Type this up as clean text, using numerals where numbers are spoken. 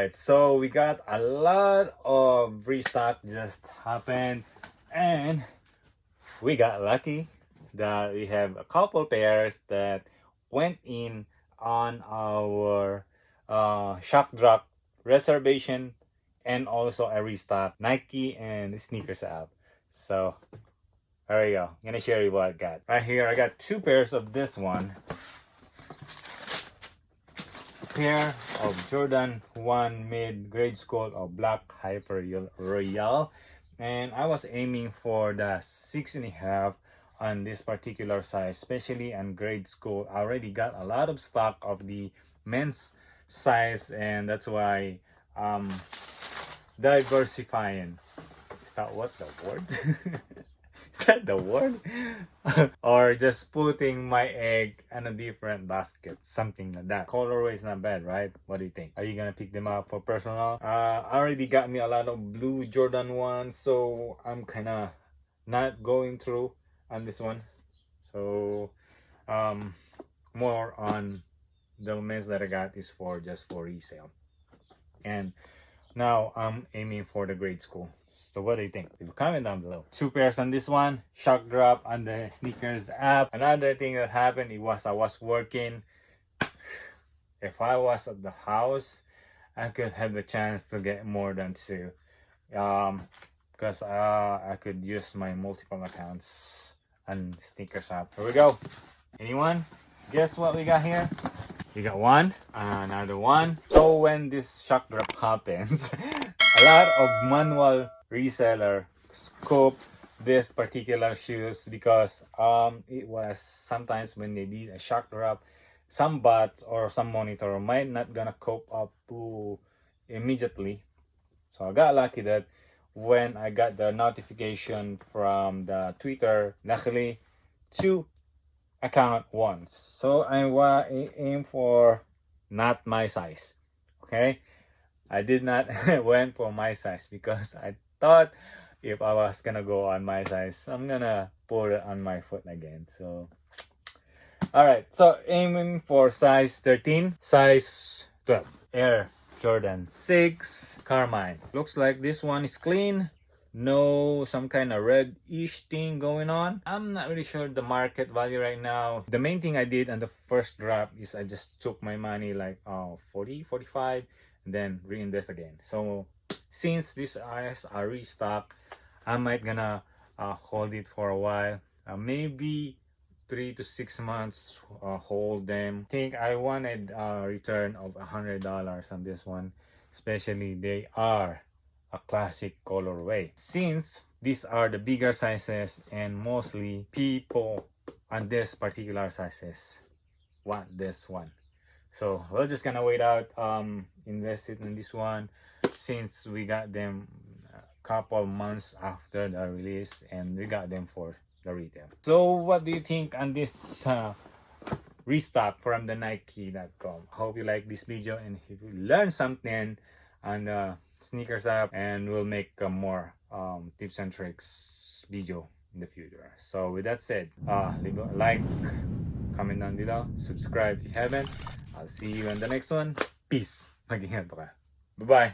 Alright, so we got a lot of restock just happened, and we got lucky that we have a couple pairs that went in on our shock drop reservation, and also a restock Nike and sneakers app. So there we go. I'm gonna share you what I got. Right here I got two pairs of this one. Pair of Jordan 1 mid grade school of black hyper royal, and I was aiming for the 6.5 on this particular size, especially on grade school. I already got a lot of stock of the men's size, and that's why diversifying. Is that what the word? Is that the word? Or just putting my egg in a different basket, something like that. Colorway is not bad, right? What do you think? Are you gonna pick them up for personal? Already got me a lot of blue Jordan ones, so I'm kinda not going through on this one. So more on the men's that I got is for just for resale. And now I'm aiming for the grade school. So what do you think? Leave a comment down below. Two pairs on this one, shock drop on the sneakers app. Another thing that happened, I was working. If I was at the house, I could have the chance to get more than two, because I could use my multiple accounts on sneakers app. Here we go. Anyone guess what we got here? We got one, another one. So when this shock drop happens, a lot of manual reseller scope this particular shoes, because it was sometimes when they did a shock drop, some bots or some monitor might not gonna cope up to immediately. So I got lucky that when I got the notification from the Twitter, luckily two account once. So I aim for not my size. Okay, I did not went for my size because I thought if I was gonna go on my size, I'm gonna put it on my foot again. So alright, so aiming for size 13, size 12, Air Jordan 6 Carmine. Looks like this one is clean. No some kind of red-ish thing going on. I'm not really sure the market value right now. The main thing I did on the first drop is I just took my money like 40, 45, and then reinvest again. So since these are restock, I might gonna hold it for a while, maybe 3 to 6 months, hold them. I think I wanted a return of $100 on this one, especially they are a classic colorway. Since these are the bigger sizes and mostly people on this particular sizes want this one, so we're just gonna wait out, invest it in this one since we got them a couple months after the release and we got them for the retail. So what do you think on this restock from the Nike.com? Hope you like this video, and if you learned something on the sneakers app, and we'll make a more tips and tricks video in the future. So with that said, leave a like, comment down below, subscribe if you haven't. I'll see you in the next one. Peace. Mag-ingat po ka. Bye-bye.